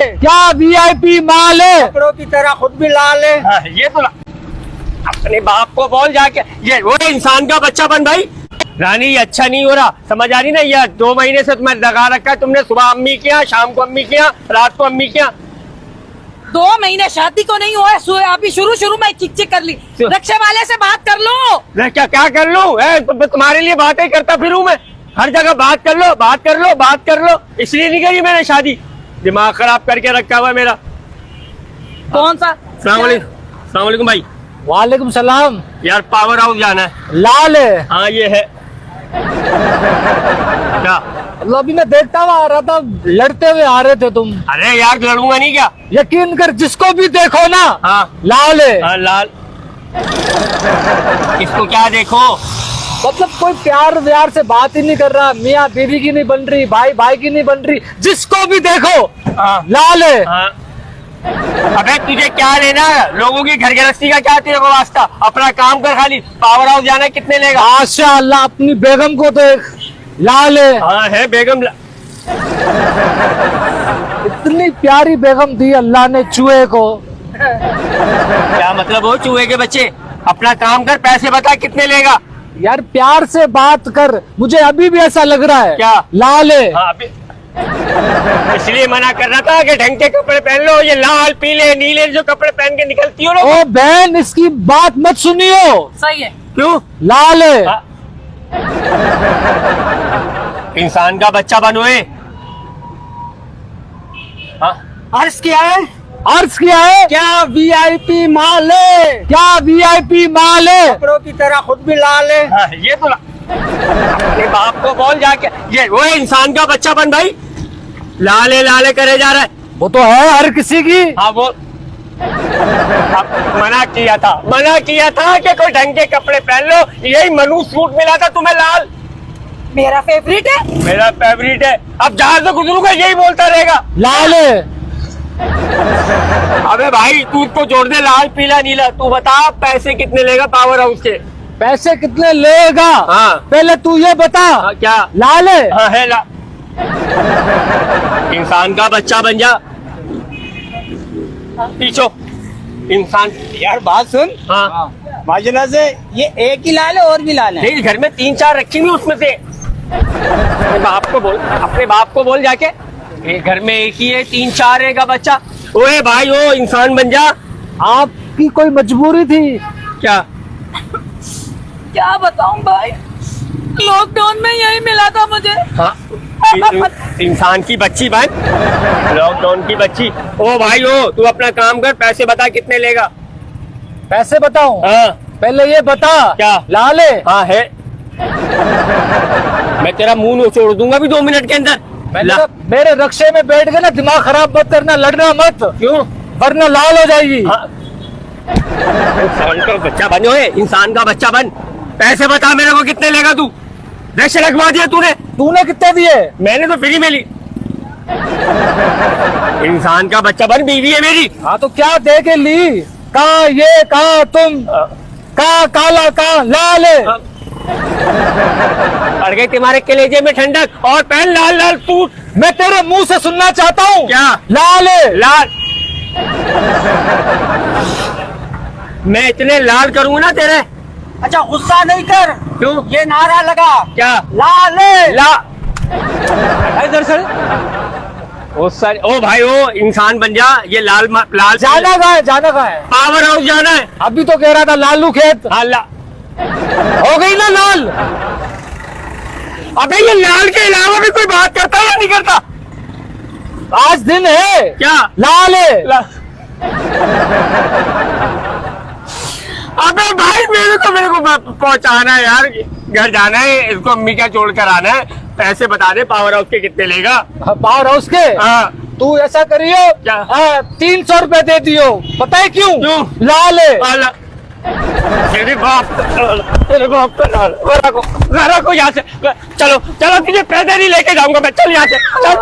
क्या वीआईपी माल है, कपड़ों की तरह खुद भी लाल है। हाँ, ये तो अपने बाप को बोल जाके, ये वो इंसान का बच्चा बन भाई। रानी ये अच्छा नहीं हो रहा, समझ आ रही ना? ये 2 महीने से तुम्हें लगा रखा है तुमने। सुबह अम्मी किया, शाम को अम्मी किया, रात को अम्मी किया। 2 महीने शादी को नहीं हुआ है, अभी शुरू में चिक चिक कर ली। रिक्शे वाले से बात कर लो। मैं क्या कर लूं? तो तुम्हारे लिए बातें करता फिरूं मैं? हर जगह बात कर लो, बात कर लो, बात कर लो। इसलिए नहीं करी मैंने शादी, दिमाग खराब करके रखा हुआ मेरा। कौन सा? अस्सलाम वालेकुम भाई। वालेकुम सलाम। यार पावर हाउस जाना है। लाल है। हाँ ये है। क्या? अभी मैं देखता हुआ आ रहा था, लड़ते हुए आ रहे थे तुम। अरे यार लड़ूंगा नहीं क्या? यकीन कर, जिसको भी देखो ना हाँ लाल है। हाँ लाल। इसको क्या देखो? मतलब कोई प्यार व्यार से बात ही नहीं कर रहा, मियाँ बीवी की नहीं बन रही, भाई भाई की नहीं बन रही, जिसको भी देखो हाँ लाल है। हाँ। अबे तुझे क्या लेना है? लोगों की घर गृहस्थी का क्या तेरे को वास्ता? अपना काम कर खाली। पावर हाउस जाना कितने लेगा? माशाअल्लाह, अपनी बेगम को तो एक लाल है। हाँ है बेगम। इतनी प्यारी बेगम दी अल्लाह ने चूहे को। क्या मतलब हो चूहे के बच्चे? अपना काम कर, पैसे बता कितने लेगा? यार प्यार से बात कर, मुझे अभी भी ऐसा लग रहा है क्या? लाल है। हाँ, इसलिए मना कर रहा था कि ढंग के कपड़े पहन लो। ये लाल पीले नीले जो कपड़े पहन के निकलती हो ना। ओ बहन, इसकी बात मत सुनियो। सही है। क्यों? लाल है। हाँ। इंसान का बच्चा बनोए। हाँ अर्ज किया है, अर्ज किया है। क्या वीआईपी माल है। क्या वीआईपी माल है। कपड़ों की तरह खुद भी लाल है। हाँ, ये तो अपने बाप को बोल जाके, ये वो इंसान का बच्चा बन भाई। लाले करे जा रहा है। वो तो है हर किसी की। हाँ वो मना किया था कि कोई ढंग के कपड़े पहन लो। यही मनु सूट मिला था तुम्हें लाल। मेरा फेवरेट है। मेरा फेवरेट है। अब जहां से गुजरूंगा यही बोलता रहेगा लाल है। अबे भाई तू इसको जोड़ दे, लाल पीला नीला। तू बता पैसे कितने लेगा पावर हाउस के? पैसे कितने लेगा? हाँ। पहले तू ये बता। हाँ, क्या? लाल है। हाँ है इंसान का बच्चा बन जा। पीछो इंसान। यार बात सुन, हाँ माजरा से ये एक ही लाल है और भी लाल है। नहीं, घर में 3-4 रखी हुई उसमें से। अपने बाप को बोल जाके, ये घर में एक ही है, 3-4 है का बच्चा। ओए भाई ओ इंसान बन जा। आपकी कोई मजबूरी थी क्या? क्या बताऊं भाई, लॉकडाउन में यही मिला था मुझे। हाँ इंसान की बच्ची बन, लॉकडाउन की बच्ची। ओ भाई ओ तू अपना काम कर, पैसे बता कितने लेगा? पैसे बताऊं? हाँ पहले ये बता। क्या? लाल है। हाँ है। मैं तेरा मुंह छोड़ दूंगा भी 2 मिनट के अंदर। मेरे रक्शे में बैठ के ना दिमाग खराब मत करना, लड़ना मत। क्यों? वरना लाल हो जाएगी। हाँ। इंसान का बच्चा बनो है, इंसान का बच्चा बन। पैसे बता मेरे को कितने लेगा तू? रक्शे लगवा दिया तूने कितने दिए? मैंने तो फ्री में ली। इंसान का बच्चा बन, बीवी है मेरी। हाँ तो क्या दे के ली? कहा ये, कहा तुम, कहा काला, कहा लाल है। पड़ गई तुम्हारे कलेजे में ठंडक। और पहन लाल सूट। मैं तेरे मुंह से सुनना चाहता हूँ। क्या? लाल है। लाल। मैं इतने लाल करूंगा ना तेरे। अच्छा गुस्सा नहीं कर। क्यों? ये नारा लगा, क्या? लाल है। इधर सर। ओ भाई ओ इंसान बन जा। ये लाल जाना कहाँ है? जाना कहाँ है? पावर हाउस जाना है। अभी तो कह रहा था लालू खेत। हाँ हो गई ना लाल। अबे ये लाल के अलावा भी कोई बात करता है या नहीं करता? आज दिन है। क्या? लाल है। अबे भाई मेरे को पहुंचाना है यार, घर जाना है, इसको अम्मी क्या छोड़ कर आना है। पैसे बता दे पावर हाउस के कितने लेगा? पावर हाउस के? हाँ। तू ऐसा करियो, क्या? 300 रुपए दे दियो। पता है क्यों? लाल है। तेरे बाप का लाल। घर को यहाँ से चलो तुझे पैसे नहीं लेके जाऊंगा मैं। चल यहाँ से चल।